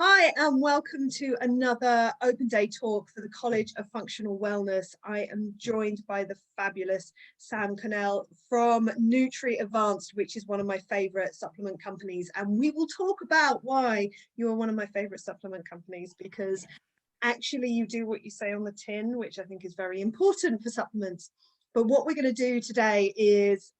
Hi, and welcome to another open day talk for the College of Functional Wellness. I am joined by the fabulous Sam Cornell from Advanced, which is one of my favorite supplement companies. And we will talk about why you are one of my favorite supplement companies, because actually you do what you say on the tin, which I think is very important for supplements. But what we're going to do today is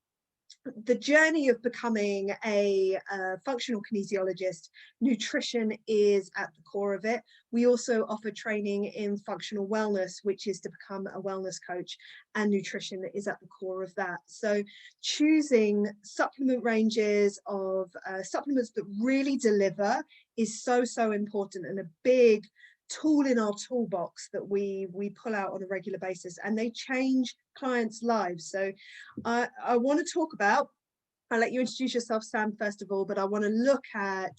the journey of becoming a functional kinesiologist. Nutrition is at the core of it. We also offer training in functional wellness, which is to become a wellness coach, and nutrition is at the core of that. So choosing supplement ranges of supplements that really deliver is so important, and a big tool in our toolbox that we pull out on a regular basis, and they change clients' lives. So I want to talk about, I'll let you introduce yourself, Sam, first of all, but I want to look at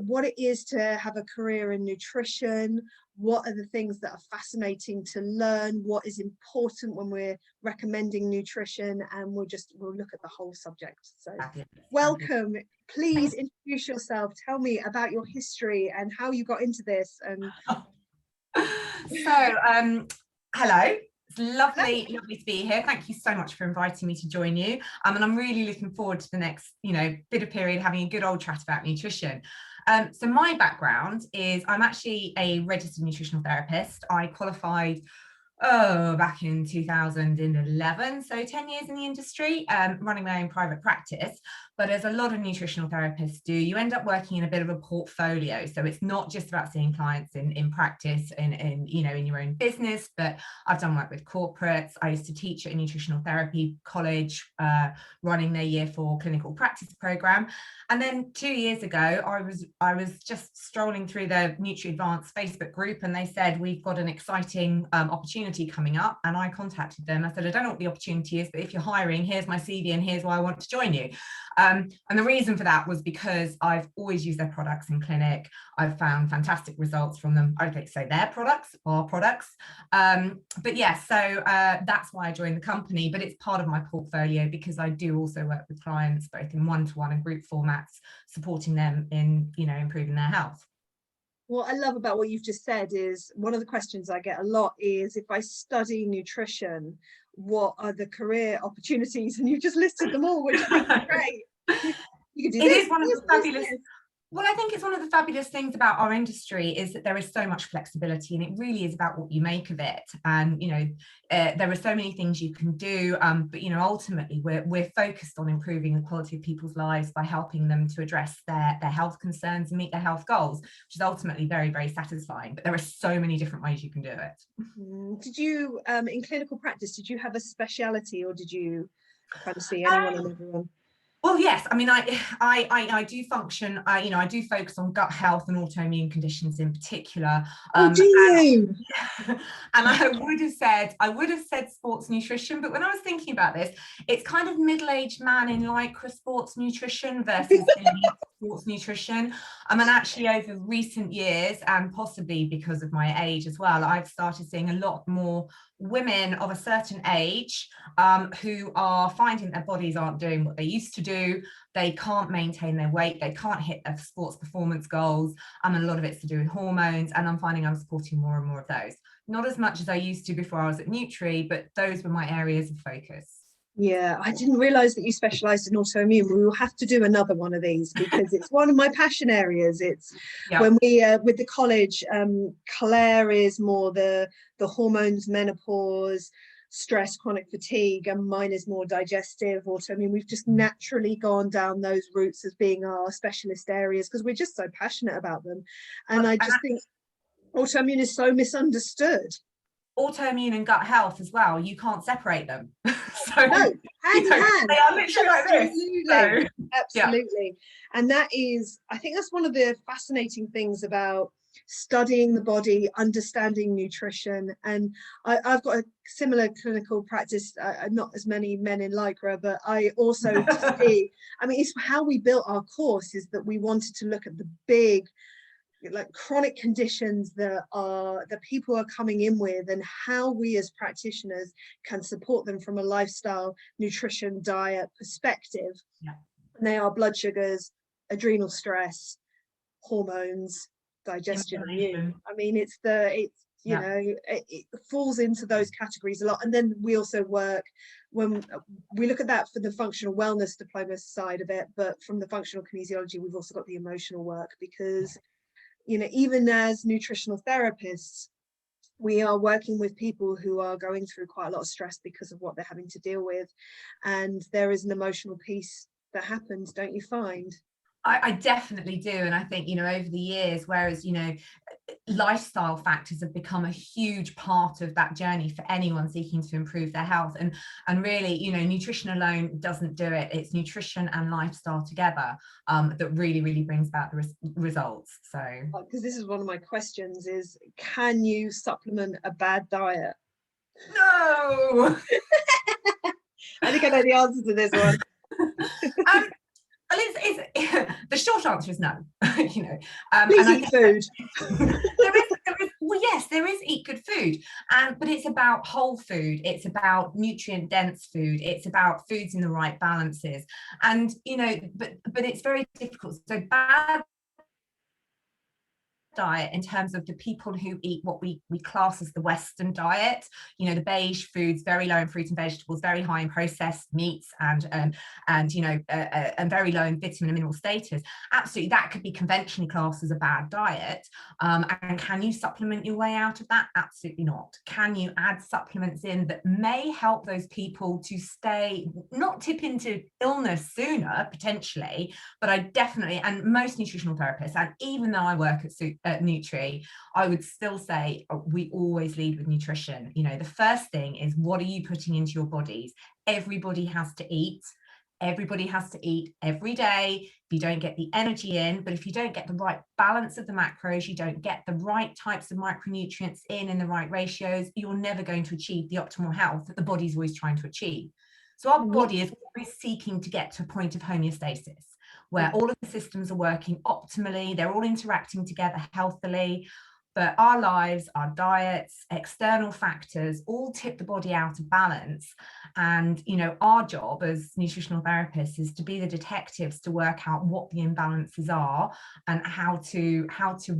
what it is to have a career in nutrition. What are the things that are fascinating to learn? What is important when we're recommending nutrition? And we'll look at the whole subject. So welcome. Please introduce yourself. Tell me about your history and how you got into this. And hello. It's lovely to be here. Thank you so much for inviting me to join you. And I'm really looking forward to the next, bit of period having a good old chat about nutrition. So my background is I'm actually a registered nutritional therapist. I qualified back in 2011, so 10 years in the industry, running my own private practice. But as a lot of nutritional therapists do, you end up working in a bit of a portfolio. So it's not just about seeing clients in practice and in your own business, but I've done work with corporates. I used to teach at a nutritional therapy college, running their year 4 clinical practice program. And then 2 years ago, I was just strolling through the Advanced Facebook group, and they said, we've got an exciting opportunity coming up. And I contacted them. I said, I don't know what the opportunity is, but if you're hiring, here's my CV and here's why I want to join you. And the reason for that was because I've always used their products in clinic. I've found fantastic results from them. I don't say their products, our products. But yeah, so that's why I joined the company. But it's part of my portfolio because I do also work with clients, both in one-to-one and group formats, supporting them in, improving their health. What I love about what you've just said is one of the questions I get a lot is, if I study nutrition, what are the career opportunities? And you've just listed them all, which I think is great. You can do this, is one of the fabulous. Well, I think it's one of the fabulous things about our industry is that there is so much flexibility, and it really is about what you make of it. And, there are so many things you can do, but, ultimately we're focused on improving the quality of people's lives by helping them to address their health concerns and meet their health goals, which is ultimately very, very satisfying. But there are so many different ways you can do it. Did you, in clinical practice, did you have a speciality, or did you kind of see anyone and everyone? Well, yes. I mean, I do function. I do focus on gut health and autoimmune conditions in particular. Oh, do you? And I would have said sports nutrition, but when I was thinking about this, it's kind of middle-aged man in lycra sports nutrition versus sports nutrition. And actually, over recent years, and possibly because of my age as well, I've started seeing a lot more women of a certain age who are finding their bodies aren't doing what they used to do. They can't maintain their weight, they can't hit their sports performance goals, and a lot of it's to do with hormones, and I'm finding I'm supporting more and more of those. Not as much as I used to before I was at Nutri, but those were my areas of focus. Yeah, I didn't realize that you specialized in autoimmune. We will have to do another one of these because it's one of my passion areas. It's when we with the college, Claire is more the hormones, menopause, stress, chronic fatigue, and mine is more digestive, autoimmune. We've just naturally gone down those routes as being our specialist areas because we're just so passionate about them. And I just think autoimmune is so misunderstood. Autoimmune and gut health as well, you can't separate them. So no, hand in hand. They are literally like this. Absolutely. And that is, I think that's one of the fascinating things about studying the body, understanding nutrition. And I've got a similar clinical practice, not as many men in lycra, but I also see, it's how we built our course, is that we wanted to look at the big, like, chronic conditions that people are coming in with, and how we as practitioners can support them from a lifestyle, nutrition, diet perspective. And they are blood sugars, adrenal stress, hormones, digestion, Inflammation. I mean, it's you know, it falls into those categories a lot. And then we also work, when we look at that for the functional wellness diploma side of it, but from the functional kinesiology, we've also got the emotional work, because, you know, even as nutritional therapists, we are working with people who are going through quite a lot of stress because of what they're having to deal with. And there is an emotional piece that happens, don't you find? I definitely do. And I think, you know, over the years, whereas, you know, lifestyle factors have become a huge part of that journey for anyone seeking to improve their health. And really, you know, nutrition alone doesn't do it. It's nutrition and lifestyle together that really brings about the results. So, Because this is one of my questions, is can you supplement a bad diet? no. I think I know the answer to this one. Well, it's the short answer is no. You know, Please and I eat think food. well, yes, there is eat good food, but it's about whole food. It's about nutrient dense food. It's about foods in the right balances, and you know, but it's very difficult. So bad diet in terms of the people who eat what we class as the Western diet, you know, the beige foods, very low in fruit and vegetables, very high in processed meats, and you know, and very low in vitamin and mineral status. Absolutely, that could be conventionally classed as a bad diet. And can you supplement your way out of that? Absolutely not. Can you add supplements in that may help those people to not tip into illness sooner, potentially? But I definitely, and most nutritional therapists, and even though I work at Nutri, I would still say we always lead with nutrition. You know, the first thing is, what are you putting into your bodies? Everybody has to eat. Everybody has to eat every day. If you don't get the energy in, but if you don't get the right balance of the macros, you don't get the right types of micronutrients in the right ratios, you're never going to achieve the optimal health that the body's always trying to achieve. So our body is always seeking to get to a point of homeostasis, where all of the systems are working optimally, they're all interacting together healthily. But our lives, our diets, external factors all tip the body out of balance. And, you know, our job as nutritional therapists is to be the detectives to work out what the imbalances are and how to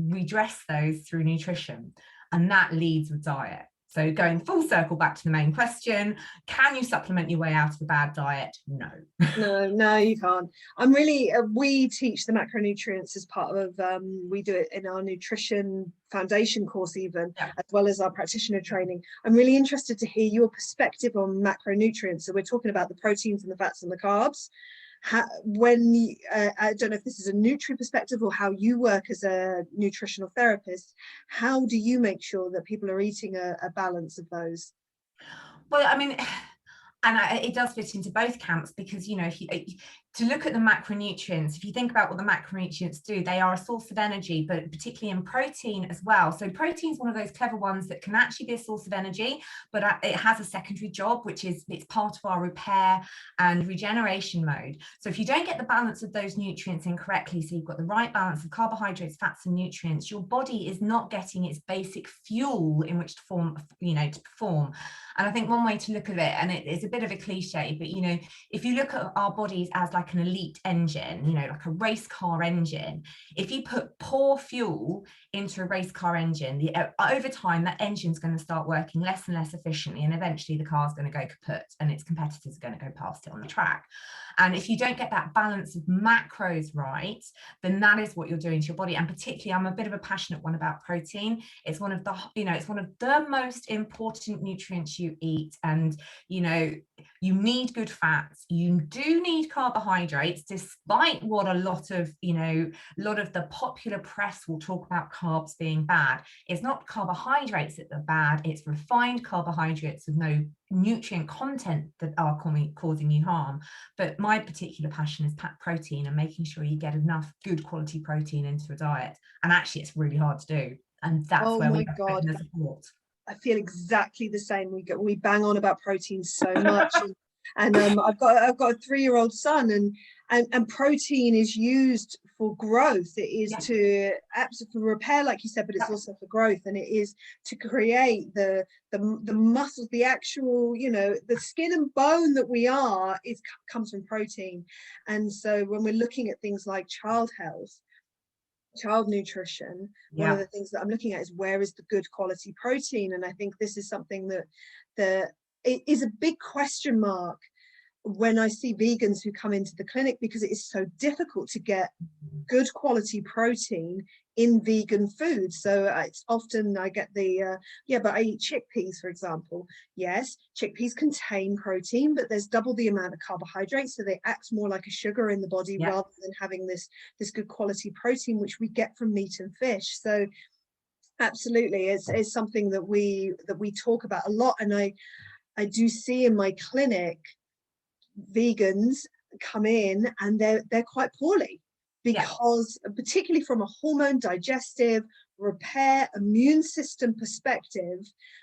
redress those through nutrition. And that leads with diet. So going full circle back to the main question, can you supplement your way out of a bad diet? No. No, you can't. I'm really, we teach the macronutrients as part of, we do it in our nutrition foundation course even, as well as our practitioner training. I'm really interested to hear your perspective on macronutrients. So we're talking about the proteins and the fats and the carbs. I don't know if this is a Nutri perspective or how you work as a nutritional therapist, how do you make sure that people are eating a balance of those? Well, I mean, and it does fit into both camps, because, you know, to look at the macronutrients, if you think about what the macronutrients do, they are a source of energy, but particularly in protein as well. So protein is one of those clever ones that can actually be a source of energy, but it has a secondary job, which is it's part of our repair and regeneration mode. So if you don't get the balance of those nutrients in correctly, so you've got the right balance of carbohydrates, fats, and nutrients, your body is not getting its basic fuel in which to perform. And I think one way to look at it, and it's a bit of a cliche, but, you know, if you look at our bodies as like an elite engine, you know, like a race car engine, if you put poor fuel into a race car engine, over time, that engine's going to start working less and less efficiently, and eventually the car's going to go kaput and its competitors are going to go past it on the track. And if you don't get that balance of macros right, then that is what you're doing to your body. And particularly, I'm a bit of a passionate one about protein. It's one of the, you know, it's one of the most important nutrients you eat. And, you know, you need good fats, you do need carbohydrates, despite what a lot of the popular press will talk about carbs being bad. It's not carbohydrates that are bad, it's refined carbohydrates with no nutrient content that are causing you harm. But my particular passion is protein and making sure you get enough good quality protein into a diet. And actually, it's really hard to do, and that's where we have the support. I feel exactly the same. We bang on about protein so much, and I've got a 3-year-old son, and protein is used for growth. It is to absolutely repair, like you said, but it's also for growth, and it is to create the muscles, the actual, you know, the skin and bone that we are comes from protein. And so when we're looking at things like child health, child nutrition, one of the things that I'm looking at is where is the good quality protein. And I think this is something that it is a big question mark when I see vegans who come into the clinic, because it is so difficult to get good quality protein in vegan food. So it's often I get the yeah, but I eat chickpeas, for example. Yes, chickpeas contain protein, but there's double the amount of carbohydrates, so they act more like a sugar in the body rather than having this good quality protein which we get from meat and fish. So absolutely, it's something that we talk about a lot. And I do see in my clinic vegans come in and they're quite poorly, because particularly from a hormone, digestive, repair, immune system perspective,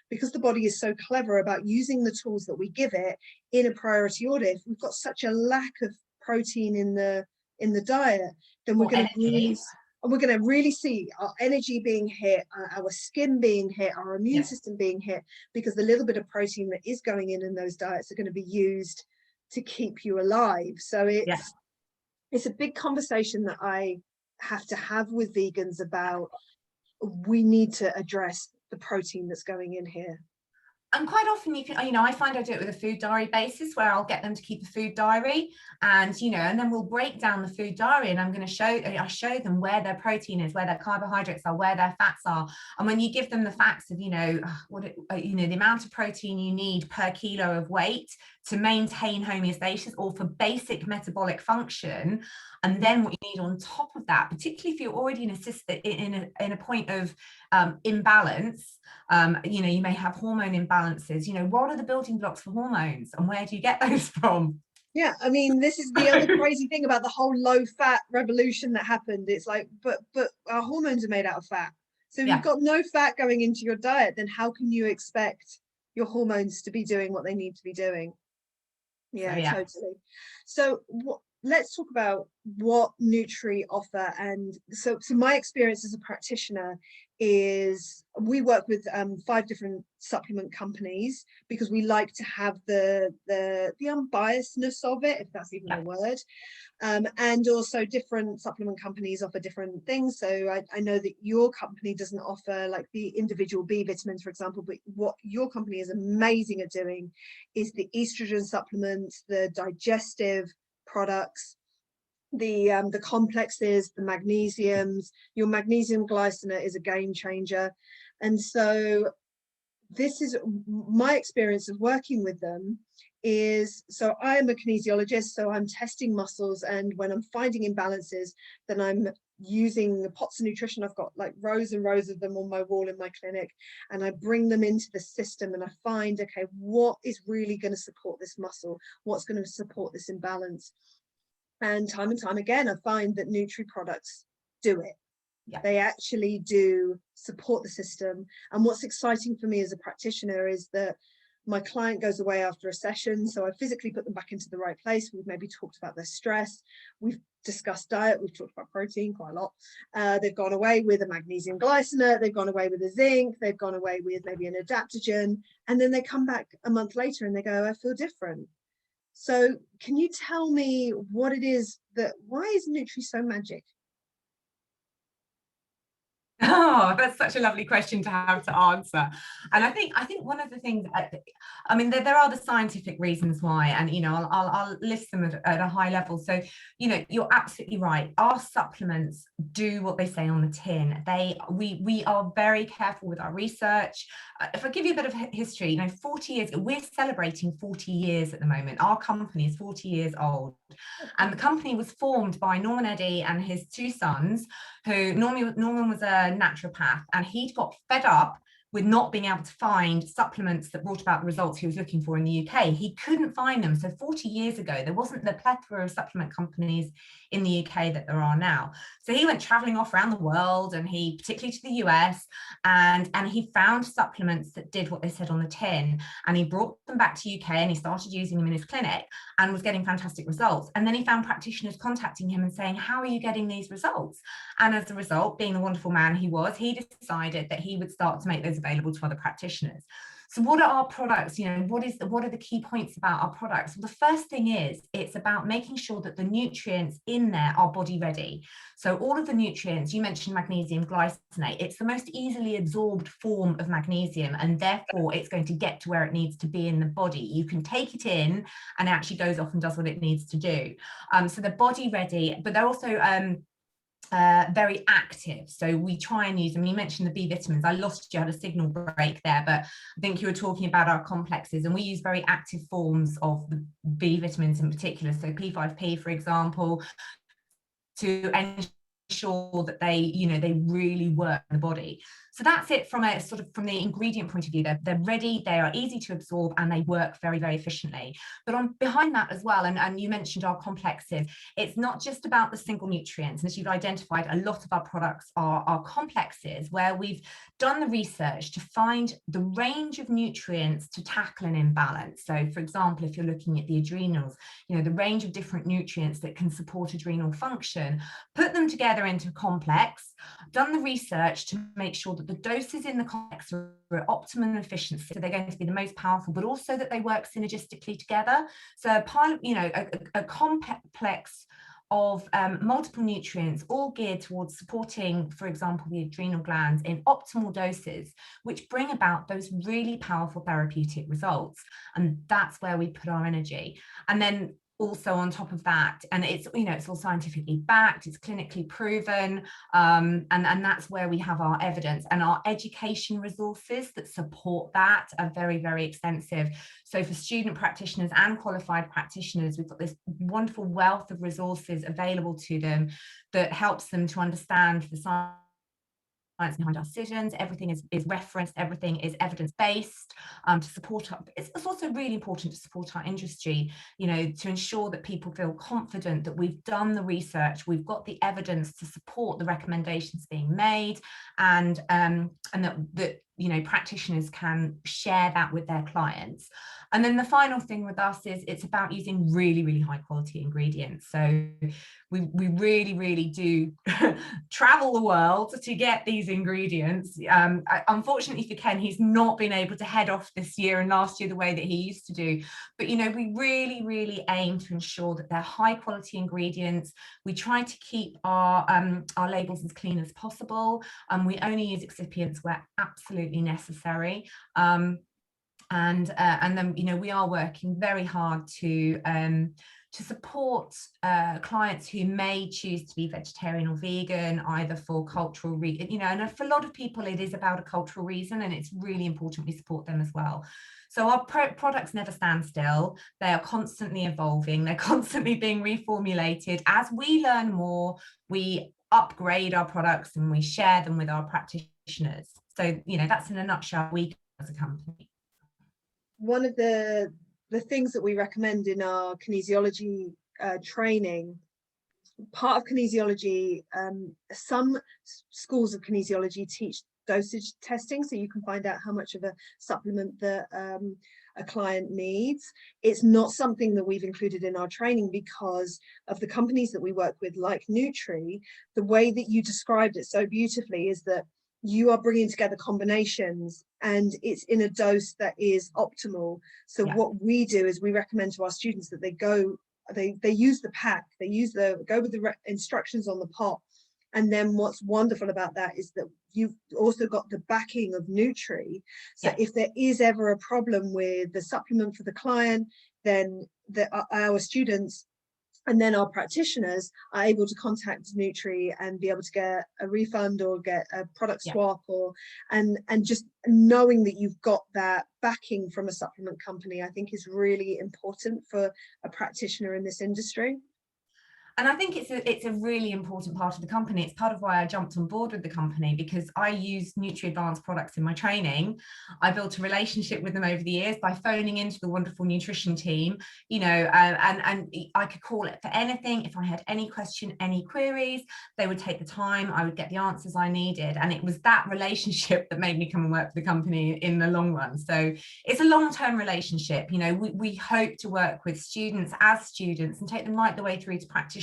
because the body is so clever about using the tools that we give it in a priority order. If we've got such a lack of protein in the diet, then we're going to really see our energy being hit, our skin being hit, our immune system being hit, because the little bit of protein that is going in those diets are going to be used to keep you alive. So it's a big conversation that I have to have with vegans about, we need to address the protein that's going in here. And quite often you can, I find I do it with a food diary basis, where I'll get them to keep a food diary, and and then we'll break down the food diary, and I show them where their protein is, where their carbohydrates are, where their fats are. And when you give them the facts of the amount of protein you need per kilo of weight to maintain homeostasis or for basic metabolic function, and then what you need on top of that, particularly if you're already in a point of imbalance, you may have hormone imbalances. What are the building blocks for hormones, and where do you get those from? Yeah, I mean, this is the other crazy thing about the whole low fat revolution that happened. It's like, but our hormones are made out of fat. So if you've got no fat going into your diet, then how can you expect your hormones to be doing what they need to be doing? Yeah, totally. So let's talk about what Nutri offer. And so my experience as a practitioner is we work with 5 different supplement companies, because we like to have the unbiasedness of it, if that's even a word. And also different supplement companies offer different things. So I know that your company doesn't offer like the individual B vitamins, for example, but what your company is amazing at doing is the estrogen supplements, the digestive products, the complexes, the magnesiums. Your magnesium glycinate is a game changer. And so this is my experience of working with them. So I am a kinesiologist, so I'm testing muscles, and when I'm finding imbalances, then I'm using the pots of nutrition. I've got like rows and rows of them on my wall in my clinic, and I bring them into the system, and I find, okay, what is really going to support this muscle? What's going to support this imbalance? And time again, I find that Nutri products do it. They actually do support the system. And what's exciting for me as a practitioner is that my client goes away after a session, so I physically put them back into the right place. We've maybe talked about their stress, we've discussed diet, we've talked about protein quite a lot. They've gone away with a magnesium glycinate, they've gone away with a zinc, they've gone away with maybe an adaptogen, and then they come back a month later and they go, I feel different. So can you tell me what it is why is Nutri so magic? Oh, that's such a lovely question to have to answer. And I think one of the things, there are the scientific reasons why, and I'll list them at a high level. So you're absolutely right. Our supplements do what they say on the tin. We are very careful with our research. If I give you a bit of history, 40 years, we're celebrating 40 years at the moment. Our company is 40 years old, and the company was formed by Norman Eddy and his 2 sons, who Norman was a naturopath, and he'd got fed up with not being able to find supplements that brought about the results he was looking for in the UK. He couldn't find them. So 40 years ago, there wasn't the plethora of supplement companies in the UK that there are now. So he went traveling off around the world, and he, particularly to the US, and he found supplements that did what they said on the tin, and he brought them back to UK, and he started using them in his clinic and was getting fantastic results. And then he found practitioners contacting him and saying, how are you getting these results? And as a result, being the wonderful man he was, he decided that he would start to make those available to other practitioners. So what are our products? You know, what are the key points about our products? Well, the first thing is it's about making sure that the nutrients in there are body ready. So all of the nutrients, you mentioned magnesium glycinate, it's the most easily absorbed form of magnesium, and therefore it's going to get to where it needs to be in the body. You can take it in and it actually goes off and does what it needs to do. So they're body ready, but they're also very active. So we try and use them. You mentioned the B vitamins. I lost you, had a signal break there, but I think you were talking about our complexes, and we use very active forms of the B vitamins in particular. So P5P, for example, to ensure that they really work in the body. So that's it from from the ingredient point of view. They're ready, they are easy to absorb, and they work very, very efficiently. But behind that as well, and you mentioned our complexes, it's not just about the single nutrients. And as you've identified, a lot of our products are complexes, where we've done the research to find the range of nutrients to tackle an imbalance. So for example, if you're looking at the adrenals, the range of different nutrients that can support adrenal function, put them together into a complex, done the research to make sure that the doses in the complex are at optimum efficiency, so they're going to be the most powerful, but also that they work synergistically together. So a complex of multiple nutrients, all geared towards supporting, for example, the adrenal glands in optimal doses, which bring about those really powerful therapeutic results. And that's where we put our energy. And then also on top of that, and it's all scientifically backed, it's clinically proven, and that's where we have our evidence, and our education resources that support that are very, very extensive. So for student practitioners and qualified practitioners, we've got this wonderful wealth of resources available to them that helps them to understand the science behind our decisions. Everything is referenced, everything is evidence-based, to support it's also really important to support our industry, to ensure that people feel confident that we've done the research, we've got the evidence to support the recommendations being made, and that practitioners can share that with their clients. And then the final thing with us is it's about using really, really high quality ingredients. So we really, really do travel the world to get these ingredients. Unfortunately for Ken, he's not been able to head off this year and last year the way that he used to do. But, we really, really aim to ensure that they're high quality ingredients. We try to keep our labels as clean as possible. We only use excipients where absolutely necessary. And then we are working very hard to support clients who may choose to be vegetarian or vegan, either for cultural and for a lot of people it is about a cultural reason, and it's really important we support them as well. So our products never stand still. They are constantly evolving, they're constantly being reformulated. As we learn more, we upgrade our products and we share them with our practitioners. So that's in a nutshell we as a company. One of the things that we recommend in our kinesiology training, part of kinesiology, some schools of kinesiology teach dosage testing, so you can find out how much of a supplement that a client needs. It's not something that we've included in our training because of the companies that we work with, like Nutri. The way that you described it so beautifully is that you are bringing together combinations and it's in a dose that is optimal. So what we do is we recommend to our students that they use the pack, go with the instructions on the pot. And then what's wonderful about that is that you've also got the backing of Nutri. So if there is ever a problem with the supplement for the client, then our students and then our practitioners are able to contact Nutri and be able to get a refund or get a product swap, and just knowing that you've got that backing from a supplement company, I think is really important for a practitioner in this industry. And I think it's a really important part of the company. It's part of why I jumped on board with the company, because I use Nutri Advanced products in my training. I built a relationship with them over the years by phoning into the wonderful nutrition team, and I could call it for anything. If I had any question, any queries, they would take the time, I would get the answers I needed. And it was that relationship that made me come and work for the company in the long run. So it's a long-term relationship. We hope to work with students as students and take them right the way through to practitioner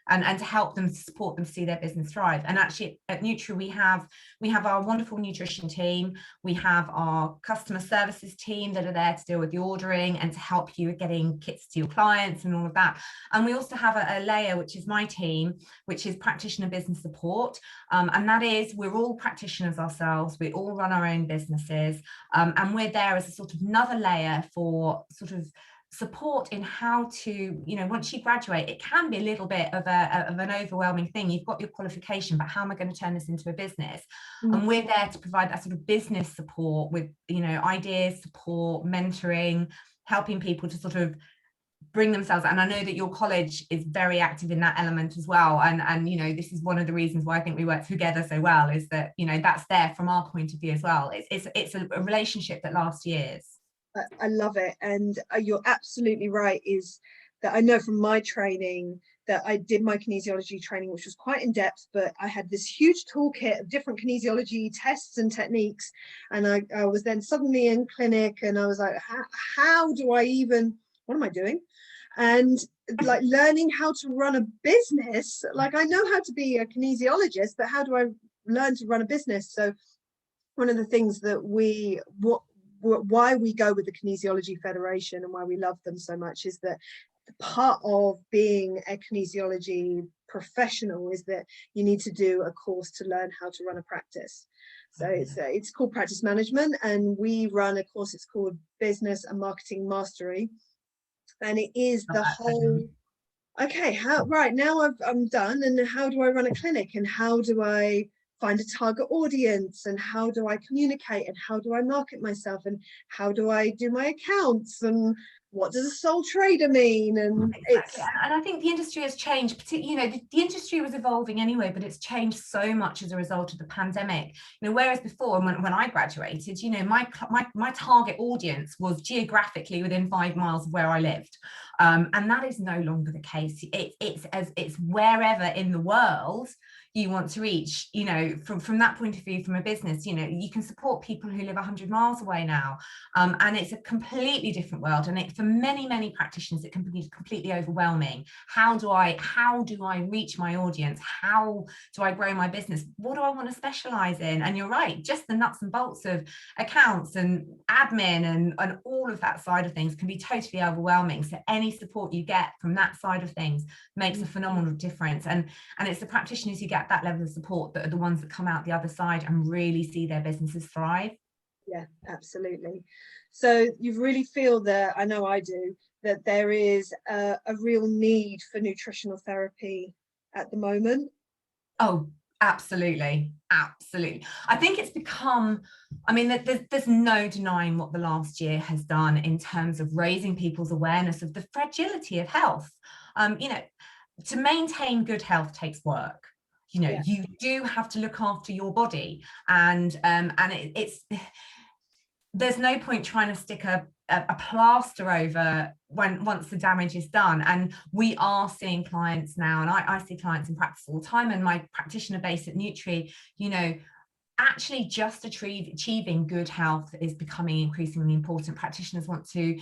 and to help them, support them, see their business thrive. And actually at Nutri we have our wonderful nutrition team, we have our customer services team that are there to deal with the ordering and to help you with getting kits to your clients and all of that. And we also have a layer, which is my team, which is practitioner business support, and that is, we're all practitioners ourselves, we all run our own businesses, and we're there as a sort of another layer for sort of support in how to, once you graduate, it can be a little bit of an overwhelming thing. You've got your qualification, but how am I going to turn this into a business? And we're there to provide that sort of business support with, ideas, support, mentoring, helping people to sort of bring themselves. And I know that your college is very active in that element as well, and this is one of the reasons why I think we work together so well, is that that's there from our point of view as well. It's a relationship that lasts years. I love it. And you're absolutely right, is that I know from my training that I did my kinesiology training, which was quite in depth, but I had this huge toolkit of different kinesiology tests and techniques. And I was then suddenly in clinic and I was like, how do I even, what am I doing? And like learning how to run a business, like I know how to be a kinesiologist, but how do I learn to run a business? So one of the things that why we go with the Kinesiology Federation and why we love them so much is that part of being a kinesiology professional is that you need to do a course to learn how to run a practice. So it's called practice management, and we run a course, it's called Business and Marketing Mastery, and it is the whole, okay, right now I'm done, and how do I run a clinic, and how do I find a target audience, and how do I communicate, and how do I market myself, and how do I do my accounts, and what does a sole trader mean? And exactly. And I think the industry has changed, particularly, the industry was evolving anyway, but it's changed so much as a result of the pandemic. Whereas before, when I graduated, my target audience was geographically within 5 miles of where I lived, and that is no longer the case. It's wherever in the world you want to reach. From that point of view, from a business, you can support people who live 100 miles away now, and it's a completely different world, and for many practitioners it can be completely overwhelming. How do I reach my audience? How do I grow my business? What do I want to specialize in? And you're right, just the nuts and bolts of accounts and admin and all of that side of things can be totally overwhelming. So any support you get from that side of things makes a phenomenal difference, and it's the practitioners who get that level of support that are the ones that come out the other side and really see their businesses thrive. Yeah, absolutely. So you really feel that, I know I do, that there is a real need for nutritional therapy at the moment? Oh, absolutely. I think it's become, there's no denying what the last year has done in terms of raising people's awareness of the fragility of health. To maintain good health takes work. You do have to look after your body, and there's no point trying to stick a plaster over once the damage is done. And we are seeing clients now, and I see clients in practice all the time, and my practitioner base at Nutri, actually just achieving good health is becoming increasingly important. Practitioners want to,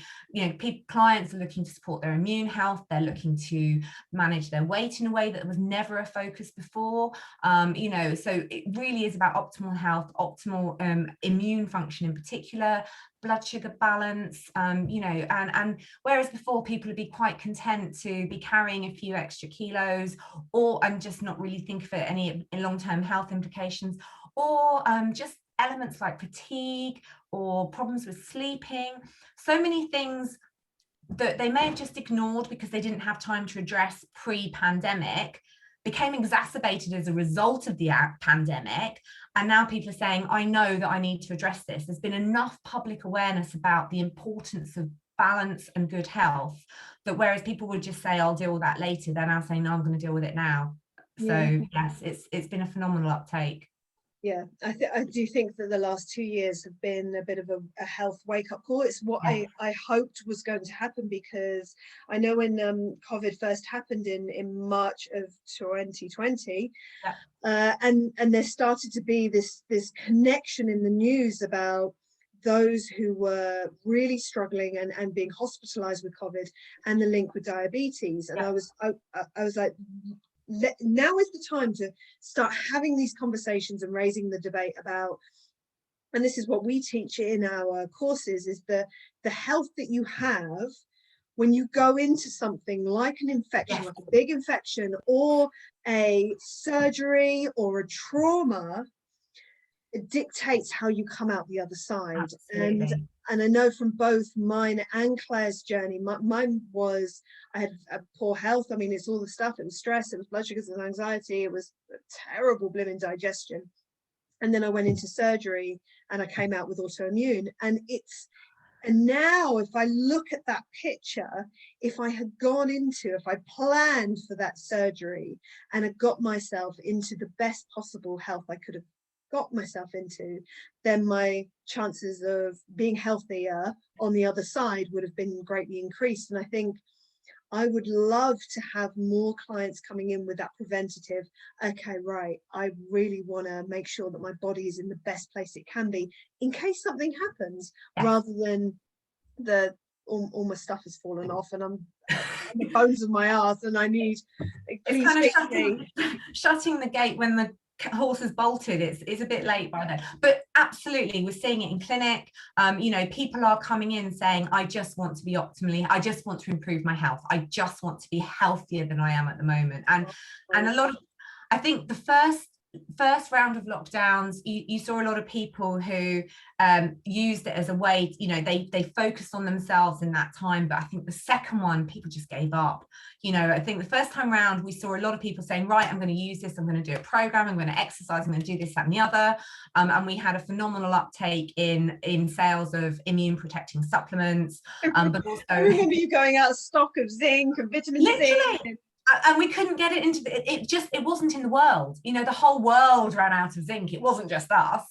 clients are looking to support their immune health. They're looking to manage their weight in a way that was never a focus before. So it really is about optimal health, optimal immune function in particular, blood sugar balance, and whereas before people would be quite content to be carrying a few extra kilos and just not really think of it any long-term health implications, or just elements like fatigue or problems with sleeping, so many things that they may have just ignored because they didn't have time to address pre-pandemic became exacerbated as a result of the pandemic. And now people are saying, I know that I need to address this. There's been enough public awareness about the importance of balance and good health that whereas people would just say, I'll deal with that later, they're now saying, no, I'm going to deal with it now. So yes, it's been a phenomenal uptake. Yeah, I do think that the last 2 years have been a bit of a health wake-up call. It's what I hoped was going to happen, because I know when COVID first happened in March of 2020, and there started to be this connection in the news about those who were really struggling and being hospitalized with COVID, and the link with diabetes. And I was like, now is the time to start having these conversations and raising the debate about, and this is what we teach in our courses, is the health that you have when you go into something like an infection, Yes. like a big infection or a surgery or a trauma. It dictates how you come out the other side. Absolutely. And I know from both mine and Claire's journey, mine was, I had a poor health. I mean, it's all the stuff. It was stress, it was blood sugars and anxiety, it was a terrible blimmin' digestion. And then I went into surgery and I came out with autoimmune. And now if I look at that picture, if I planned for that surgery and had got myself into the best possible health I could have got myself into, then my chances of being healthier on the other side would have been greatly increased. And I think I would love to have more clients coming in with that preventative, okay, right, I really want to make sure that my body is in the best place it can be in case something happens, rather than all my stuff has fallen off and I'm on the bones of my arse and I need, it's kind of shutting the gate when the horse has bolted. It's a bit late by then, but absolutely we're seeing it in clinic. You know, people are coming in saying, I just want to be optimally, I just want to improve my health, I just want to be healthier than I am at the moment. And a lot of, I think the first round of lockdowns, you saw a lot of people who used it as a way, you know, they focused on themselves in that time. But I think the second one, people just gave up. You know, I think the first time round, we saw a lot of people saying, right, I'm going to use this, I'm going to do a program, I'm going to exercise, I'm going to do this, that and the other. And we had a phenomenal uptake in sales of immune protecting supplements. But also, I remember you going out of stock of zinc and vitamin literally, C. And we couldn't get it into it wasn't in the world. You know, the whole world ran out of zinc. It wasn't just us.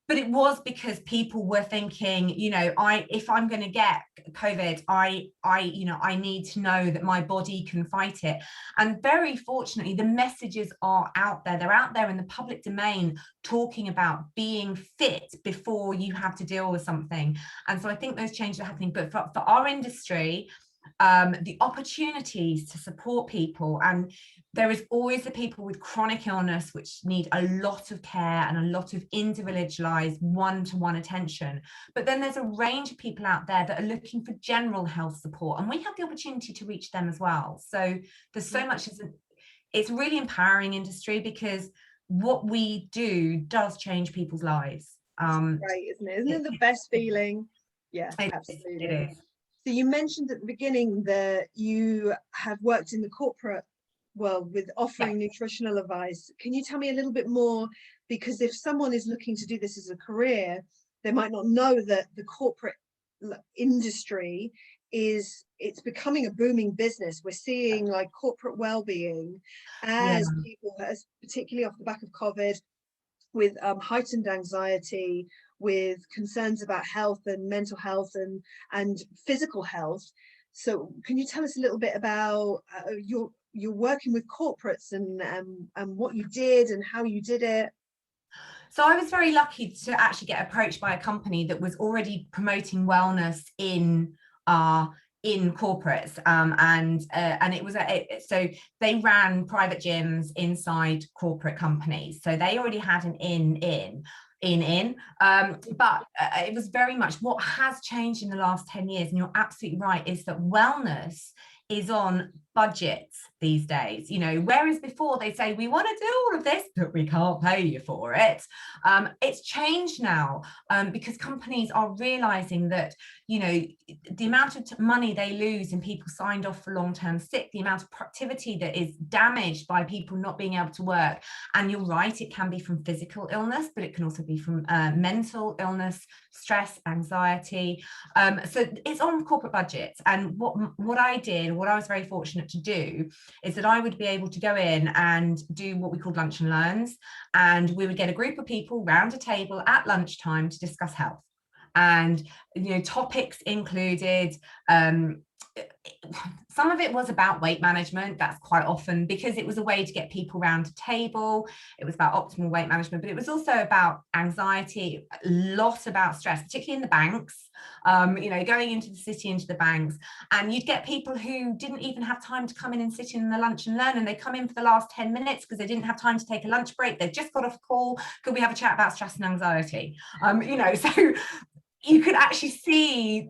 But it was because people were thinking, you know, if I'm going to get COVID, I need to know that my body can fight it. And very fortunately, the messages are out there. They're out there in the public domain, talking about being fit before you have to deal with something. And so I think those changes are happening. But for our industry, the opportunities to support people, and there is always the people with chronic illness which need a lot of care and a lot of individualized one-to-one attention, but then there's a range of people out there that are looking for general health support, and we have the opportunity to reach them as well. So there's so much, it's really empowering industry, because what we do does change people's lives. Right, isn't it? Isn't it the best feeling? Yeah, absolutely. It is. So you mentioned at the beginning that you have worked in the corporate world with offering nutritional advice. Can you tell me a little bit more? Because if someone is looking to do this as a career, they might not know that the corporate industry it's becoming a booming business. We're seeing like corporate well-being as people, as particularly off the back of COVID, with heightened anxiety, with concerns about health and mental health and physical health. So can you tell us a little bit about you're working with corporates and what you did and how you did it? So I was very lucky to actually get approached by a company that was already promoting wellness in corporates, and it was so they ran private gyms inside corporate companies, so they already had an but it was very much what has changed in the last 10 years, and you're absolutely right, is that wellness is on budgets these days. You know, whereas before they say, we want to do all of this, but we can't pay you for it. It's changed now, because companies are realizing that, you know, the amount of money they lose in people signed off for long-term sick, the amount of productivity that is damaged by people not being able to work. And you're right, it can be from physical illness, but it can also be from mental illness, stress, anxiety. So it's on corporate budgets. And what I did, what I was very fortunate to do, is that I would be able to go in and do what we call lunch and learns, and we would get a group of people round a table at lunchtime to discuss health. And, you know, topics included some of it was about weight management. That's quite often because it was a way to get people around a table. It was about optimal weight management, but it was also about anxiety, a lot about stress, particularly in the banks, going into the city, into the banks. And you'd get people who didn't even have time to come in and sit in the lunch and learn, and they come in for the last 10 minutes because they didn't have time to take a lunch break. They've just got off a call. Could we have a chat about stress and anxiety? So you could actually see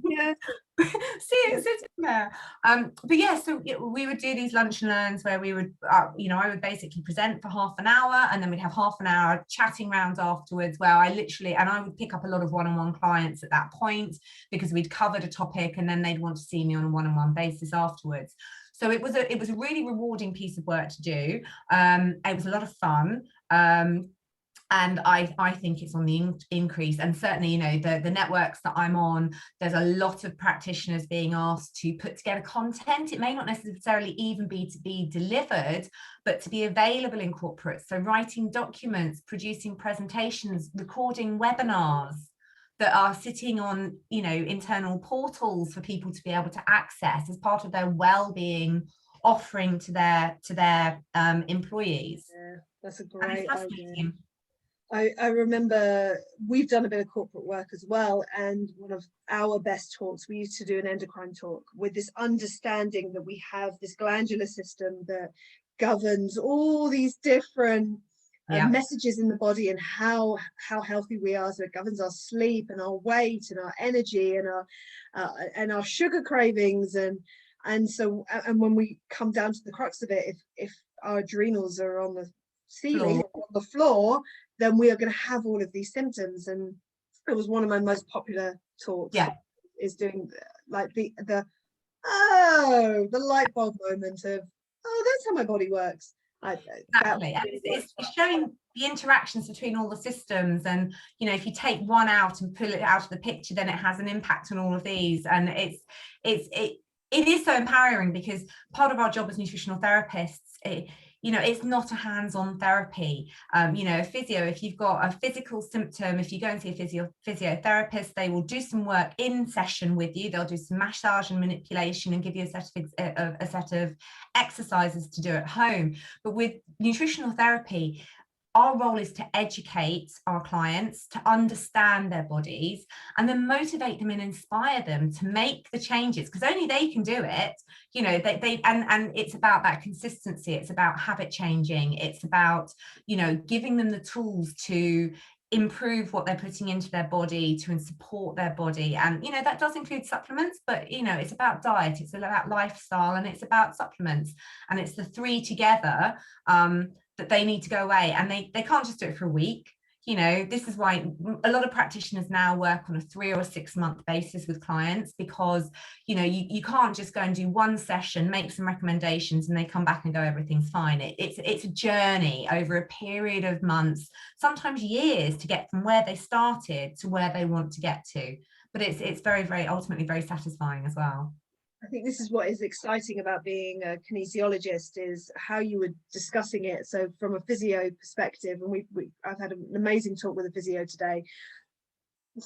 Yeah. see it sitting there. But yeah, so we would do these lunch and learns where we would I would basically present for half an hour, and then we'd have half an hour chatting rounds afterwards where I would pick up a lot of one-on-one clients at that point because we'd covered a topic, and then they'd want to see me on a one-on-one basis afterwards. So it was a really rewarding piece of work to do. It was a lot of fun. And I think it's on the increase, and certainly, the networks that I'm on, there's a lot of practitioners being asked to put together content. It may not necessarily even be to be delivered, but to be available in corporates. So writing documents, producing presentations, recording webinars that are sitting on, internal portals for people to be able to access as part of their well-being offering to their employees. Yeah, that's a great idea. I remember we've done a bit of corporate work as well, and one of our best talks, we used to do an endocrine talk with this understanding that we have this glandular system that governs all these different messages in the body, and how healthy we are. So it governs our sleep and our weight and our energy and our sugar cravings, and when we come down to the crux of it, if our adrenals are on the ceiling or on the floor, then we are going to have all of these symptoms. And it was one of my most popular talks. Is doing like the light bulb moment of, that's how my body works. Exactly. It's showing the interactions between all the systems, and if you take one out and pull it out of the picture, then it has an impact on all of these. And it is so empowering, because part of our job as nutritional therapists, it's not a hands-on therapy. A physio, if you've got a physical symptom, if you go and see a physiotherapist, they will do some work in session with you. They'll do some massage and manipulation and give you a set of exercises to do at home. But with nutritional therapy, our role is to educate our clients, to understand their bodies, and then motivate them and inspire them to make the changes, because only they can do it. And it's about that consistency. It's about habit changing. It's about, giving them the tools to improve what they're putting into their body, to support their body. And that does include supplements, but it's about diet, it's about lifestyle, and it's about supplements, and it's the three together that they need to go away, and they can't just do it for a week. This is why a lot of practitioners now work on a 3 or a 6 month basis with clients, because you can't just go and do one session, make some recommendations, and they come back and go, everything's fine. It's a journey over a period of months, sometimes years, to get from where they started to where they want to get to. But it's very, very ultimately very satisfying as well. I think this is what is exciting about being a kinesiologist, is how you were discussing it. So from a physio perspective, and I've had an amazing talk with a physio today,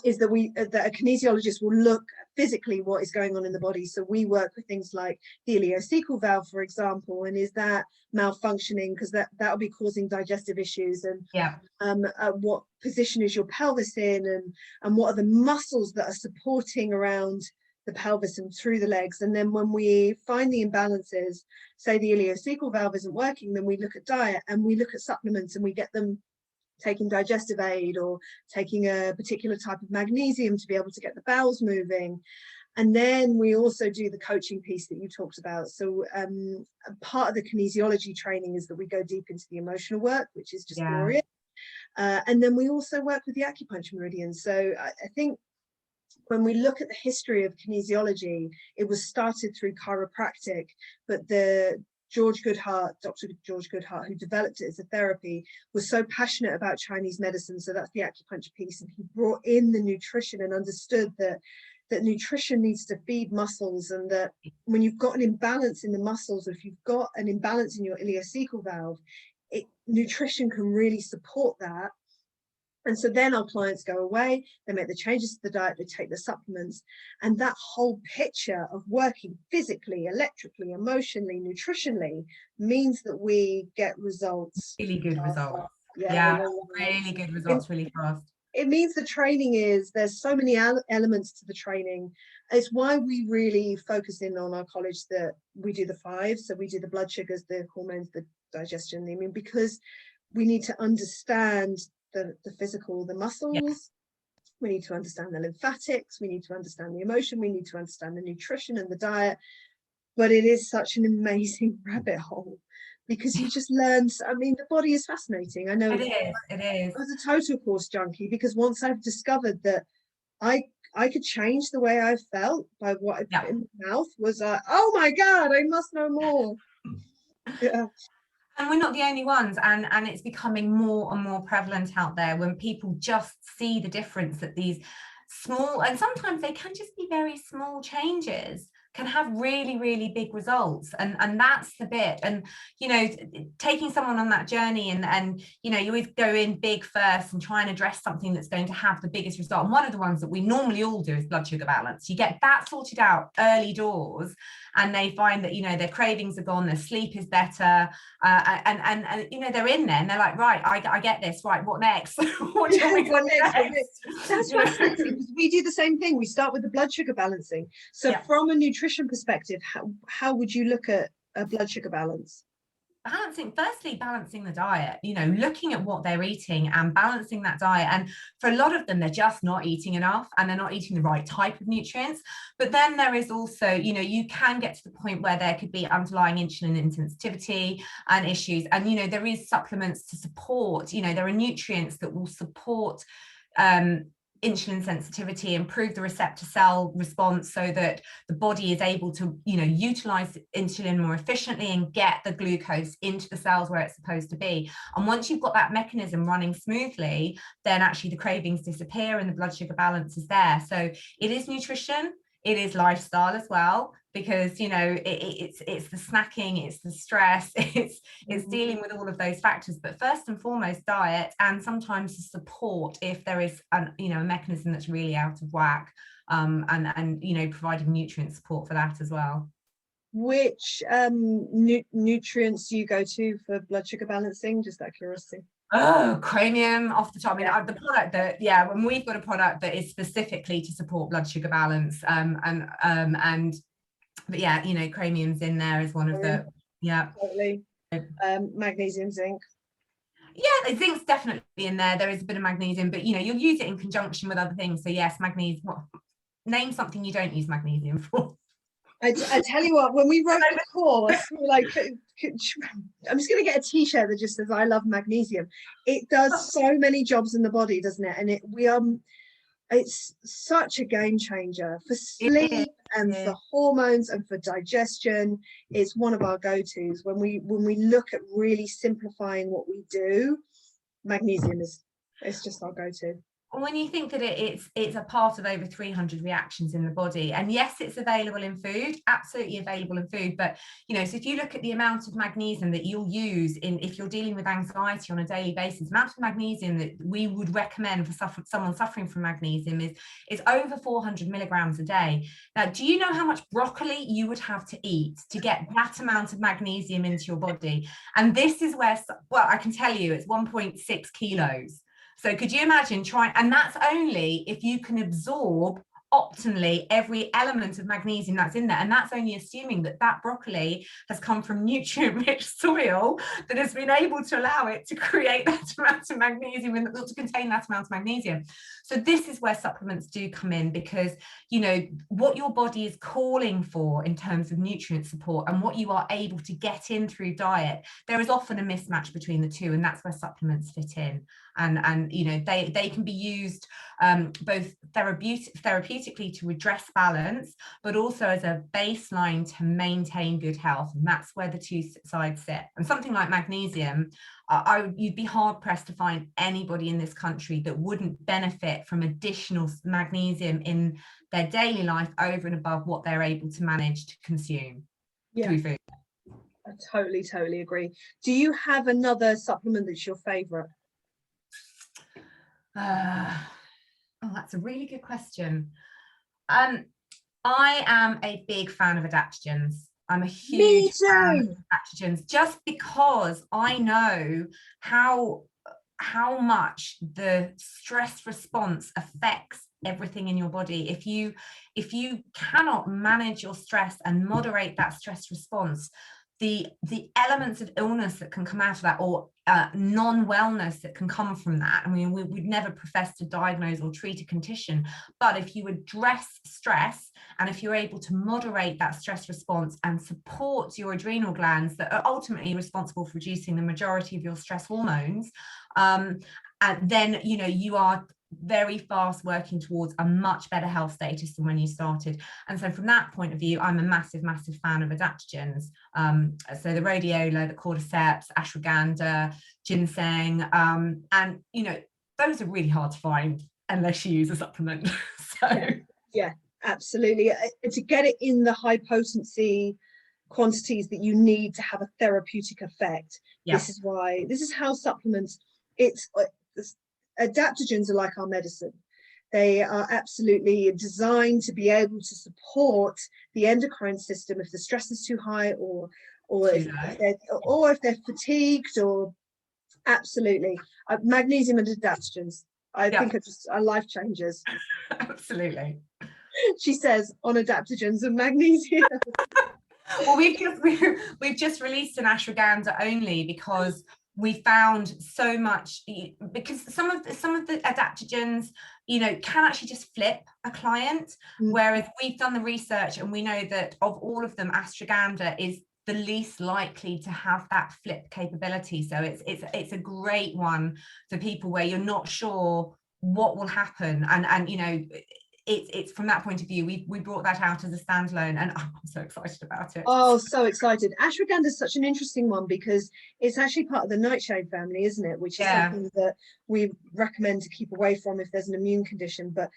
is that a kinesiologist will look physically what is going on in the body. So we work with things like the ileocecal valve, for example, and is that malfunctioning, because that'll be causing digestive issues, and what position is your pelvis in, and what are the muscles that are supporting around the pelvis and through the legs. And then when we find the imbalances, say the ileocecal valve isn't working, then we look at diet and we look at supplements, and we get them taking digestive aid or taking a particular type of magnesium to be able to get the bowels moving. And then we also do the coaching piece that you talked about. So part of the kinesiology training is that we go deep into the emotional work, which is just glorious. And then we also work with the acupuncture meridians. So I think when we look at the history of kinesiology, it was started through chiropractic, but Dr. George Goodheart, who developed it as a therapy, was so passionate about Chinese medicine. So that's the acupuncture piece. And he brought in the nutrition and understood that nutrition needs to feed muscles, and that when you've got an imbalance in the muscles, or if you've got an imbalance in your ileocecal valve, nutrition can really support that. And so then our clients go away, they make the changes to the diet, they take the supplements, and that whole picture of working physically, electrically, emotionally, nutritionally means that we get results. Really good results. Yeah, really good results really fast. It means the training there's so many elements to the training. It's why we really focus in on our college that we do the 5. So we do the blood sugars, the hormones, the digestion, the immune, because we need to understand the physical, the muscles. We need to understand the lymphatics. We need to understand the emotion. We need to understand the nutrition and the diet. But it is such an amazing rabbit hole, because you just learn. I mean, the body is fascinating. I know it is. I was a total course junkie, because once I've discovered that I could change the way I felt by what I put in my mouth, was like, oh my God, I must know more. Yeah. And we're not the only ones, and it's becoming more and more prevalent out there when people just see the difference that these small, and sometimes they can just be very small changes, can have really, really big results. And that's the bit. And, you know, taking someone on that journey, and you know, you always go in big first and try and address something that's going to have the biggest result. And one of the ones that we normally all do is blood sugar balance. You get that sorted out early doors, and they find that, you know, their cravings are gone, their sleep is better, and you know, they're in there and they're like, right, I get this, right, what next? What do you want me to do next? That's fascinating, because we do the same thing. We start with the blood sugar balancing. So from a nutrition perspective, how would you look at a blood sugar balance? Balancing the diet, you know, looking at what they're eating and balancing that diet. And for a lot of them, they're just not eating enough, and they're not eating the right type of nutrients. But then there is also, you know, you can get to the point where there could be underlying insulin insensitivity and issues. And, you know, there is supplements to support, you know, there are nutrients that will support insulin sensitivity, improve the receptor cell response, so that the body is able to, you know, utilize insulin more efficiently and get the glucose into the cells where it's supposed to be. And once you've got that mechanism running smoothly, then actually the cravings disappear and the blood sugar balance is there. So it is nutrition, it is lifestyle as well, because, you know, it's the snacking, it's the stress, it's dealing with all of those factors. But first and foremost, diet, and sometimes the support if there is you know, a mechanism that's really out of whack, and you know, providing nutrient support for that as well. Which nutrients do you go to for blood sugar balancing, just out of curiosity? Oh, chromium off the top. I mean, the product that, when we've got a product that is specifically to support blood sugar balance, but yeah, you know, chromium's in there as one of the, totally. Magnesium, zinc. Yeah, zinc's definitely in there. There is a bit of magnesium, but you know, you'll use it in conjunction with other things. So yes, magnesium. Name something you don't use magnesium for. I tell you what, when we wrote the course, we were like, I'm just going to get a t-shirt that just says I love magnesium. It does so many jobs in the body, doesn't it? And it's such a game changer for sleep and for hormones and for digestion. It's one of our go-tos when we look at really simplifying what we do. Magnesium it's just our go-to. When you think that it's a part of over 300 reactions in the body, and yes, it's available in food, absolutely available in food, but you know, so if you look at the amount of magnesium that you'll use if you're dealing with anxiety on a daily basis, the amount of magnesium that we would recommend for someone suffering from magnesium is over 400 milligrams a day. Now, do you know how much broccoli you would have to eat to get that amount of magnesium into your body? And this is where, well, I can tell you it's 1.6 kilos. So could you imagine trying, and that's only if you can absorb optimally every element of magnesium that's in there, and that's only assuming that broccoli has come from nutrient-rich soil that has been able to allow it to create that amount of magnesium and to contain that amount of magnesium. So this is where supplements do come in, because you know what your body is calling for in terms of nutrient support and what you are able to get in through diet. There is often a mismatch between the two, and that's where supplements fit in. And you know, they can be used both therapeutically to redress balance, but also as a baseline to maintain good health. And that's where the two sides sit. And something like magnesium, you'd be hard pressed to find anybody in this country that wouldn't benefit from additional magnesium in their daily life over and above what they're able to manage to consume through food. I totally agree. Do you have another supplement that's your favorite? Oh, that's a really good question. I am a big fan of adaptogens. I'm a Me huge fan too. of adaptogens, just because I know how much the stress response affects everything in your body. If you cannot manage your stress and moderate that stress response, the elements of illness that can come out of that, or non-wellness that can come from that. I mean, we'd never profess to diagnose or treat a condition, but if you address stress, and if you're able to moderate that stress response and support your adrenal glands that are ultimately responsible for producing the majority of your stress hormones, and then you are very fast working towards a much better health status than when you started. And so from that point of view, I'm a massive fan of adaptogens. So the rhodiola, the cordyceps, ashwagandha, ginseng, and those are really hard to find unless you use a supplement. So yeah, absolutely. To get it in the high potency quantities that you need to have a therapeutic effect. This is how supplements, adaptogens are like our medicine. They are absolutely designed to be able to support the endocrine system if the stress is too high, or if they're fatigued, or absolutely. Magnesium and adaptogens, I think are just life changers. Absolutely. She says on adaptogens and magnesium. Well, we've just released an ashwagandha only because we found so much, because some of the adaptogens can actually just flip a client, whereas we've done the research and we know that of all of them, ashwagandha is the least likely to have that flip capability. So it's a great one for people where you're not sure what will happen, and it's from that point of view, we brought that out as a standalone, and I'm so excited about it. Oh, so excited. Ashwagandha is such an interesting one because it's actually part of the nightshade family, isn't it? Which is something that we recommend to keep away from if there's an immune condition. But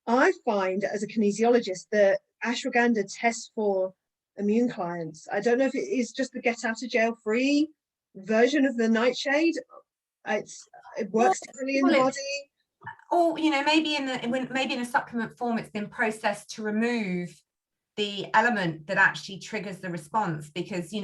I find as a kinesiologist that ashwagandha tests for immune clients. I don't know if it is just the get out of jail free version of the nightshade. It works differently in the body. Or maybe in a supplement form, it's been processed to remove the element that actually triggers the response, because the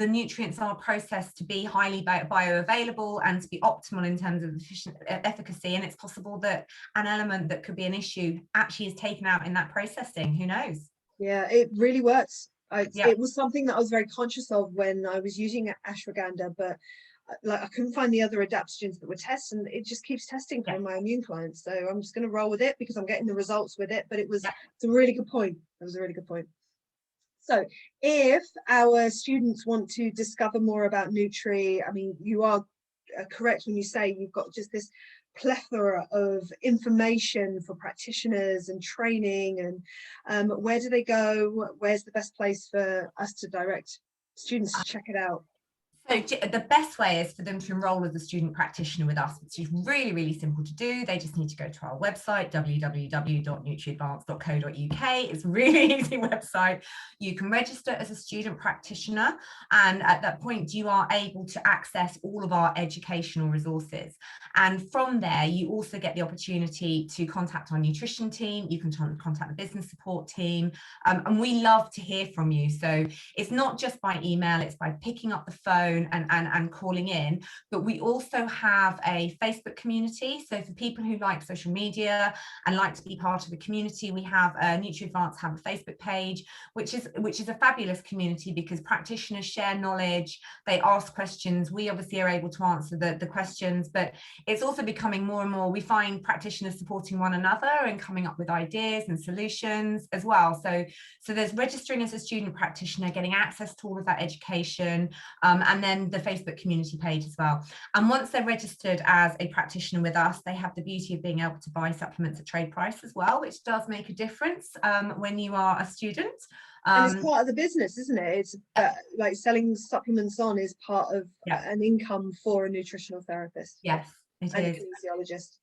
nutrients are processed to be highly bioavailable and to be optimal in terms of efficacy, and it's possible that an element that could be an issue actually is taken out in that processing. Who knows? Yeah, it really works. It was something that I was very conscious of when I was using ashwagandha, but I couldn't find the other adaptogens that were tested, and it just keeps testing for my immune clients. So I'm just going to roll with it because I'm getting the results with it. But it's a really good point. It was a really good point. So if our students want to discover more about Nutri, I mean, you are correct when you say you've got just this plethora of information for practitioners and training, and where do they go? Where's the best place for us to direct students to check it out? So the best way is for them to enroll as a student practitioner with us, which is really, really simple to do. They just need to go to our website, www.nutriadvance.co.uk. It's a really easy website. You can register as a student practitioner, and at that point, you are able to access all of our educational resources. And from there, you also get the opportunity to contact our nutrition team. You can contact the business support team, and we love to hear from you. So it's not just by email, it's by picking up the phone and calling in. But we also have a Facebook community. So for people who like social media and like to be part of the community, we have NutriAdvance have a Facebook page, which is a fabulous community because practitioners share knowledge, they ask questions. We obviously are able to answer the questions, but it's also becoming more and more, we find practitioners supporting one another and coming up with ideas and solutions as well. So there's registering as a student practitioner, getting access to all of that education, and then the Facebook community page as well. And once they're registered as a practitioner with us, they have the beauty of being able to buy supplements at trade price as well, which does make a difference when you are a student. And it's part of the business, isn't it? It's like selling supplements on is part of an income for a nutritional therapist. Yes, it and is. a kinesiologist.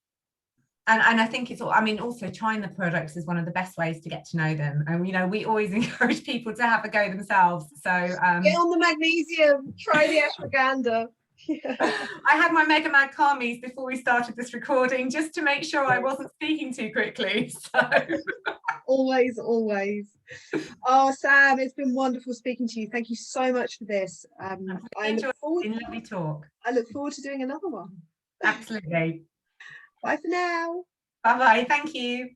And I think it's all, I mean, also trying the products is one of the best ways to get to know them. And, we always encourage people to have a go themselves. So get on the magnesium, try the ashwagandha. Yeah. I had my mega mad calmies before we started this recording just to make sure I wasn't speaking too quickly. So Always, always. Oh, Sam, it's been wonderful speaking to you. Thank you so much for this. I look forward. It's been lovely talk. I look forward to doing another one. Absolutely. Bye for now. Bye bye. Thank you.